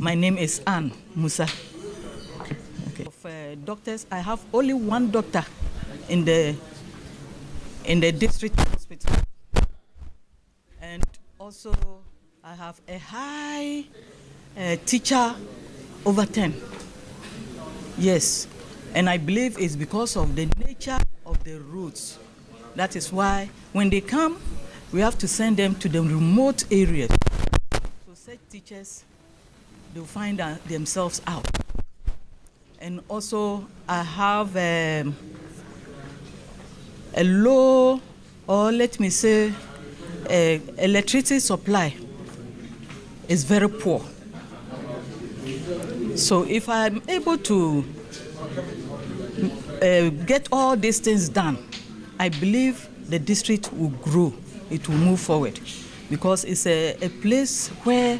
My name is Anne Musa. Okay. Of doctors, I have only one doctor in the district hospital, and also I have a high teacher over 10. Yes, and I believe it's because of the nature of the roads. That is why when they come, we have to send them to the remote areas. So such teachers, they'll find themselves out. And also I have a low, or let me say, electricity supply is very poor. So if I'm able to get all these things done, I believe the district will grow, it will move forward, because it's a place where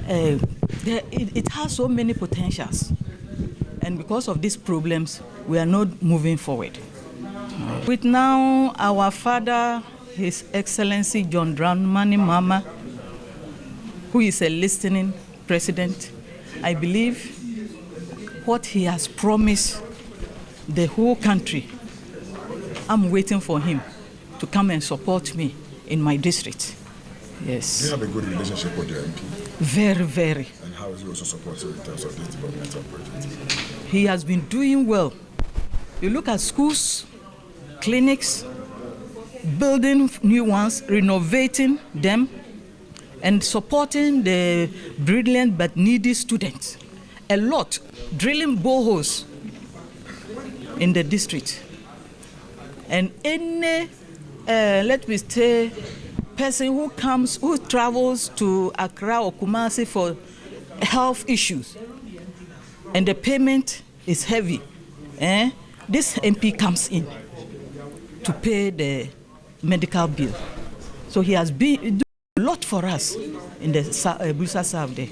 it has so many potentials. And because of these problems, we are not moving forward. With now our father, His Excellency John Dramani Mahama, who is a listening president, I believe what he has promised the whole country, I'm waiting for him to come and support me in my district. Yes. Do you have a good relationship with your MP? Very, very. And how is he also supporting in terms of this developmental project? He has been doing well. You look at schools, clinics, building new ones, renovating them, and supporting the brilliant but needy students. A lot, drilling boreholes in the district. And any, let me say, person who travels to Accra or Kumasi for health issues, and the payment is heavy, this MP comes in to pay the medical bill. So he has been doing a lot for us in the Busa South there.